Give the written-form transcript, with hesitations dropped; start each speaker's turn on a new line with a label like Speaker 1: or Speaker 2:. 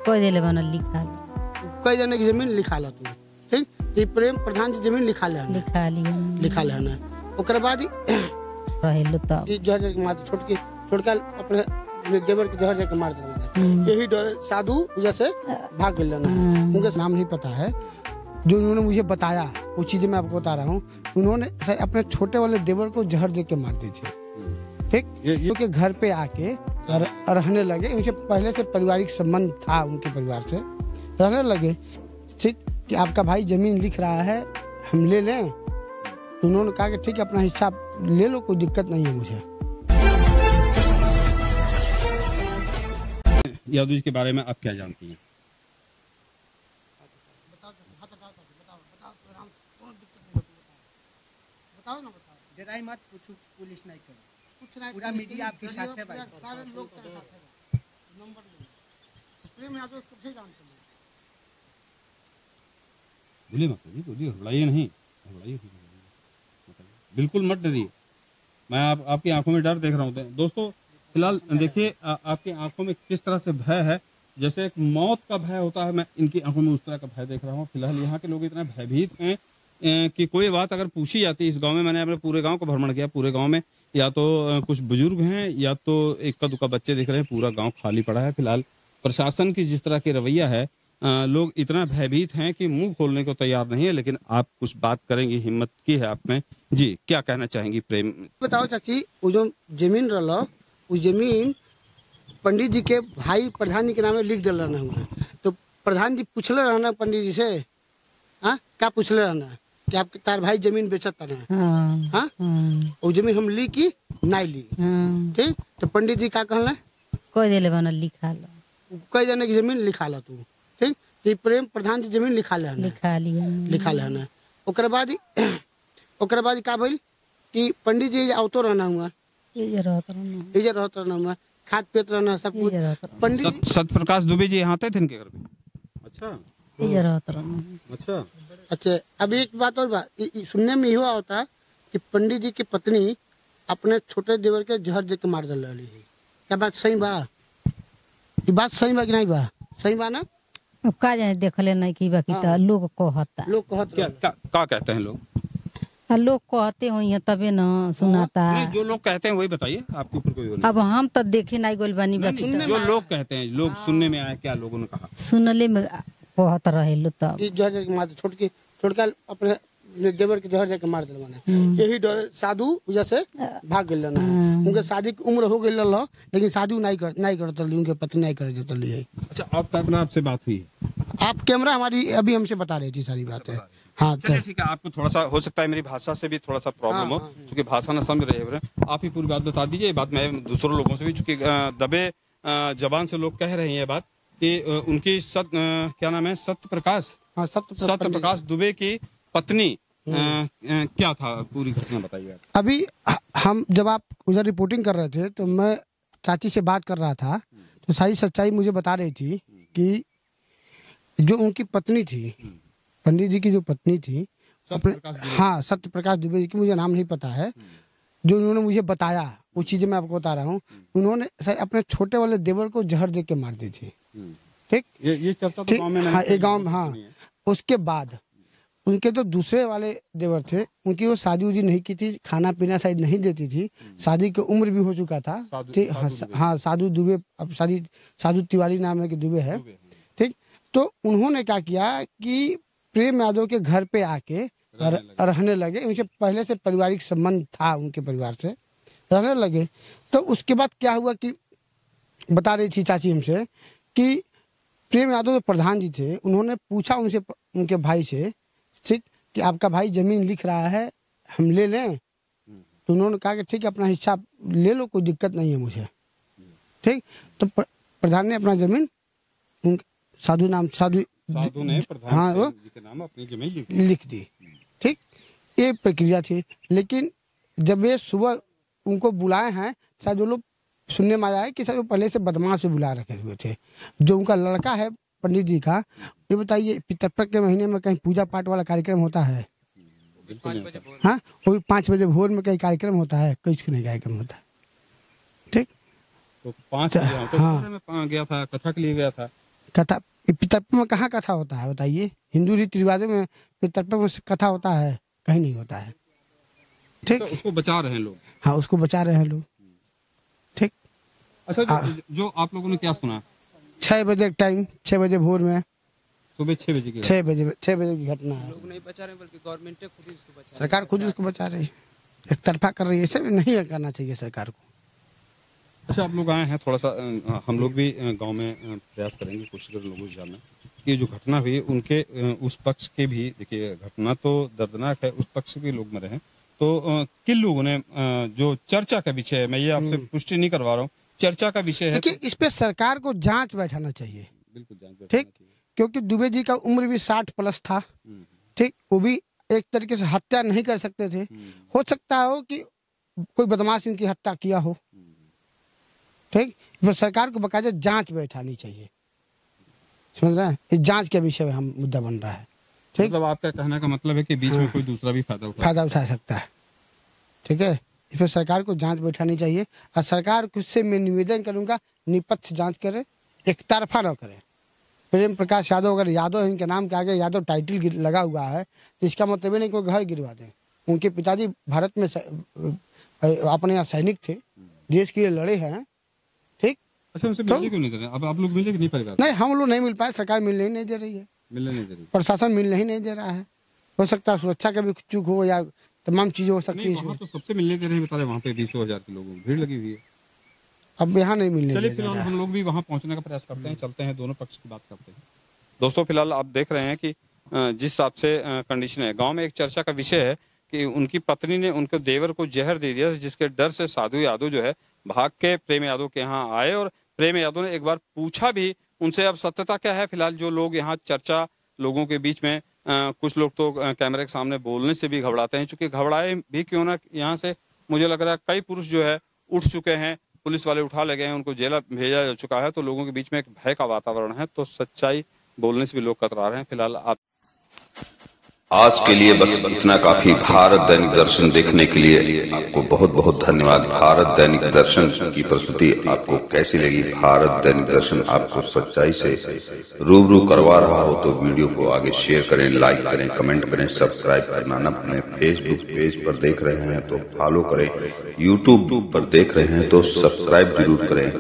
Speaker 1: कोई दिले बनल लिखा
Speaker 2: कई जने की जमीन लिखा ला तू, ठीक। ये प्रेम प्रधान जी जमीन लिखा ले लिखा ले ना। ओकर बाद
Speaker 1: रहेलु तब
Speaker 2: ई जहर के मार छोड़ के अपने देवर के जहर के मार दे। यही डर साधु जैसे भाग गए ना। उनका नाम नहीं पता है, जो उन्होंने मुझे बताया वो चीजें मैं आपको बता रहा हूँ। उन्होंने अपने छोटे वाले देवर को जहर दे के मार दी थी, ठीक। क्योंकि घर पे आके रहने लगे। उनके पहले से पारिवारिक संबंध था, उनके परिवार से रहने लगे, ठीक। कि आपका भाई जमीन लिख रहा है, हम ले लें। तो उन्होंने कहा कि ठीक है, अपना हिस्सा ले लो, कोई दिक्कत नहीं है मुझे।
Speaker 3: यादव जी के बारे में आप क्या जानती हैं?
Speaker 4: जरा मत पूछो, पुलिस नहीं करो, पूरा मीडिया आपके साथ है भाई। सारे लोग तेरे साथ है। नंबर प्रेम यादव को ठीक जानते हैं।
Speaker 3: बोलिए मत, बोलिए, घबराइए नहीं, घबराइए बिल्कुल मत डरिए। मैं आपकी आंखों में डर देख रहा हूँ। दोस्तों फिलहाल देखिए आपकी आंखों में किस तरह से भय है, जैसे एक मौत का भय होता है। मैं इनकी आंखों में उस तरह का भय देख रहा हूँ। फिलहाल यहाँ के लोग इतना भयभीत हैं कि कोई बात अगर पूछी जाती है इस गांव में, मैंने अपने पूरे गांव को भ्रमण किया, पूरे गांव में या तो कुछ बुजुर्ग हैं या तो इक्का दुक्का बच्चे दिख रहे हैं, पूरा गांव खाली पड़ा है। फिलहाल प्रशासन की जिस तरह की रवैया है, लोग इतना भयभीत हैं कि मुंह खोलने को तैयार नहीं है। लेकिन आप कुछ बात करेंगी, हिम्मत की है आप में जी, क्या कहना चाहेंगी प्रेम?
Speaker 2: बताओ चाची, वो जो जमीन रहा, वो जमीन पंडित जी के भाई प्रधान जी के नाम लिख दिल रहना हुआ। तो प्रधान जी पूछले रहना पंडित जी से, हाँ क्या पूछले रहना कि आप तार भाई जमीन बेचत रहना, हाँ वो जमीन हम ली की नहीं ली, ठीक। तो पंडित जी क्या कहना,
Speaker 1: कोई दिले बनल लिखा
Speaker 2: कई जने की जमीन लिखा ला तू, ठीक। तो प्रेम प्रधान जी जमीन लिखा ले ना। ओकर बाद का भइल कि पंडित जी आवतो रहना हुआ, इधर रहना हुआ, खाद पेट रहना, सब कुछ। पंडित
Speaker 3: सत्यप्रकाश दुबे जी यहाँ थे इनके घर पे? अच्छा।
Speaker 2: अच्छा, अब एक बात और सुनने में हुआ होता कि पंडित जी की पत्नी अपने छोटे देवर के जहर दे के मार दल रही है। क्या बात सही बा? ये बात सही बा कि नहीं बा? सही बा ना?
Speaker 1: का जाने देखले नहीं की बाकी तो लोग कहता,
Speaker 2: लोग कहते
Speaker 3: क्या कहते हैं लोग?
Speaker 1: लोग कहते हुई तबे न सुनाता।
Speaker 3: नहीं, जो लोग कहते हैं वही बताइए, आपके ऊपर कोई
Speaker 1: अब हम तो देखे नहीं गोल बनी बाकी
Speaker 3: जो लोग कहते हैं, लोग सुनने में आया, क्या लोगों ने कहा?
Speaker 1: सुनले में कहत रहेलु तब
Speaker 2: जहर के मार छोड़ के अपने देवर के जहर के मार दिल। यही डर साधु जैसे भाग गए ना। उनके शादी की उम्र हो गई, लेकिन शादी नहीं करते, उनके पत्नी नहीं कर देती है।
Speaker 3: अच्छा, आपसे बात हुई?
Speaker 2: आप कैमरा हमारी अभी हमसे बता रही थी सारी बातें। हाँ
Speaker 3: ठीक है, आपको थोड़ा सा हो सकता है मेरी भाषा से भी थोड़ा सा प्रॉब्लम हो, क्योंकि भाषा न समझ रहे हैं। आप ही पूरी बात बता दीजिए। ये बात मैं दूसरों लोगों से भी, चूंकि दबे जबान से लोग कह रहे हैं ये बात कि उनकी क्या नाम है, सत्यप्रकाश दुबे की पत्नी क्या था, पूरी घटना बताइए।
Speaker 2: अभी हम जब आप उधर रिपोर्टिंग कर रहे थे तो मैं चाची से बात कर रहा था, तो सारी सच्चाई मुझे बता रही थी कि जो उनकी पत्नी थी, पंडित जी की जो पत्नी थी, हाँ सत्यप्रकाश दुबे जी की, मुझे नाम नहीं पता है, जो उन्होंने मुझे बताया वो चीजें मैं आपको बता रहा हूँ। उन्होंने अपने छोटे वाले देवर को जहर दे के मार दी थी, ठीक।
Speaker 3: ये चर्चा तो गांव में
Speaker 2: हाँ, ये गांव में। हाँ, उसके बाद उनके तो दूसरे वाले देवर थे, उनकी वो शादी उदी नहीं की थी, खाना पीना शायद नहीं देती थी, शादी की उम्र भी हो चुका था, ठीक। हाँ, साधु दुबे, अब साधु तिवारी नाम है कि दुबे है, ठीक। तो उन्होंने क्या किया कि प्रेम यादव के घर पे आके रहने लगे। उनके पहले से पारिवारिक संबंध था, उनके परिवार से रहने लगे। तो उसके बाद क्या हुआ कि बता रही थी चाची हमसे कि प्रेम यादव जो प्रधान जी थे, उन्होंने पूछा उनसे, उनके भाई से, ठीक, कि आपका भाई जमीन लिख रहा है, हम ले लें। तो उन्होंने कहा कि ठीक है, अपना हिस्सा ले लो, कोई दिक्कत नहीं है मुझे, ठीक। तो प्रधान ने अपना जमीन साधु ने हाँ वो के नाम अपनी जमीन लिख दी, ठीक। ये प्रक्रिया थी। लेकिन जब ये सुबह उनको बुलाए हैं, शायद जो लोग सुनने में आया है कि शायद वो पहले से बदमाश से बुला रखे हुए थे। जो उनका लड़का है पंडित जी का, ये बताइए पितृपक्ष के महीने में कहीं पूजा पाठ वाला कार्यक्रम होता है? हाँ, वही 5 बजे भोर में कहीं कार्यक्रम होता है? कुछ नहीं कार्यक्रम होता, ठीक।
Speaker 3: तो 5 बजे हाँ गया था, कथा के लिए गया था,
Speaker 2: कथा पितृपक्ष में कहाँ कथा होता है बताइए? हिंदू रीति रिवाजों में पितृपक्ष में कथा होता है? कहीं नहीं होता है। ठीक,
Speaker 3: उसको बचा रहे हैं लोग।
Speaker 2: हाँ, उसको बचा रहे हैं लोग। ठीक।
Speaker 3: अच्छा, जो आप लोगों ने क्या सुना?
Speaker 2: 6 बजे टाइम, 6 बजे भोर में,
Speaker 3: सुबह 6 बजे की
Speaker 2: 6 बजे की घटना है।
Speaker 5: लोग नहीं बचा रहे बल्कि गवर्नमेंट खुद ही इसको बचा,
Speaker 2: सरकार खुद उसको बचा रही है, एक तरफा कर रही है। ऐसे नहीं करना चाहिए सरकार को।
Speaker 3: अच्छा, आप लोग आए हैं, थोड़ा सा हम लोग भी गांव में प्रयास करेंगे, कोशिश करें लोगों से जानना कि जो घटना हुई उनके उस पक्ष के भी, देखिए घटना तो दर्दनाक है, उस पक्ष के लोग मरे हैं, तो किन लोगों ने जो चर्चा का विषय है, मैं ये आपसे पुष्टि नहीं करवा रहा हूँ, चर्चा का विषय है,
Speaker 2: देखिए इस पे सरकार को जांच बैठाना चाहिए।
Speaker 3: बिल्कुल जांच।
Speaker 2: ठीक, क्योंकि दुबे जी का उम्र भी 60+ था। ठीक, वो भी एक तरीके से हत्या नहीं कर सकते थे। हो सकता हो कि कोई बदमाश इनकी हत्या किया हो। ठीक, पर सरकार को बकायदा जांच बैठानी चाहिए, समझ रहे हैं? इस जांच के विषय में हम मुद्दा बन रहा है। ठीक,
Speaker 3: मतलब आपका कहने का मतलब है कि बीच में कोई दूसरा भी फायदा
Speaker 2: उठा सकता है। ठीक है, इस पर सरकार को जांच बैठानी चाहिए और सरकार से मैं निवेदन करूंगा निष्पक्ष जांच करे, एक तरफा न करे। प्रेम प्रकाश यादव, अगर यादव इनके नाम के आगे यादव टाइटल लगा हुआ है तो इसका मतलब नहीं कोई घर गिरवा दे। उनके पिताजी भारत में अपने यहाँ सैनिक थे, देश के लिए लड़े हैं। ठीक,
Speaker 3: अच्छा, उनसे मिलने क्यों नहीं दे रहे? अब आप लोग मिले कि नहीं परिवार?
Speaker 2: नहीं, हम लोग नहीं मिल पाए, सरकार मिलने ही नहीं दे रही है,
Speaker 3: मिलने नहीं दे रही,
Speaker 2: प्रशासन मिलने ही नहीं दे रहा है। हो सकता है सुरक्षा का भी चूक हो या तमाम चीजें हो सकती है।
Speaker 3: वहाँ तो सबसे मिलने दे रहे हैं, बता रहे वहाँ पे 20,000 के लोगों की भीड़ लगी हुई है।
Speaker 2: अब यहाँ नहीं मिलने।
Speaker 3: चलिए फिलहाल हम लोग भी वहाँ पहुँचने का प्रयास करते हैं, चलते हैं, दोनों पक्ष की बात करते हैं। दोस्तों, फिलहाल आप देख रहे हैं कि जिस हिसाब से कंडीशन है गांव में, एक चर्चा का विषय है कि उनकी पत्नी ने उनके देवर को जहर दे दिया, जिसके डर से साधु यादव जो है भाग के प्रेम यादव के यहाँ आए और प्रेम यादव ने एक बार पूछा भी उनसे, अब सत्यता क्या है? फिलहाल जो लोग यहाँ चर्चा लोगों के बीच में, कुछ लोग तो कैमरे के सामने बोलने से भी घबराते हैं, चूंकि घबराए भी क्यों ना, यहाँ से मुझे लग रहा है कई पुरुष जो है उठ चुके हैं, पुलिस वाले उठा ले गए हैं, उनको जेल भेजा जा चुका है, तो लोगों के बीच में एक भय का वातावरण है, तो सच्चाई बोलने से भी लोग कतरा रहे हैं। फिलहाल आप
Speaker 6: आज के लिए बस इतना काफी। भारत दैनिक दर्शन देखने के लिए आपको बहुत बहुत धन्यवाद। भारत दैनिक दर्शन की प्रस्तुति आपको कैसी लगी? भारत दैनिक दर्शन आपको सच्चाई से रूबरू करवा रहा हो तो वीडियो को आगे शेयर करें, लाइक करें, कमेंट करें, सब्सक्राइब करना न भूलें। फेसबुक पेज पर देख रहे हैं तो फॉलो करें, यूट्यूब पर देख रहे हैं तो सब्सक्राइब जरूर करें।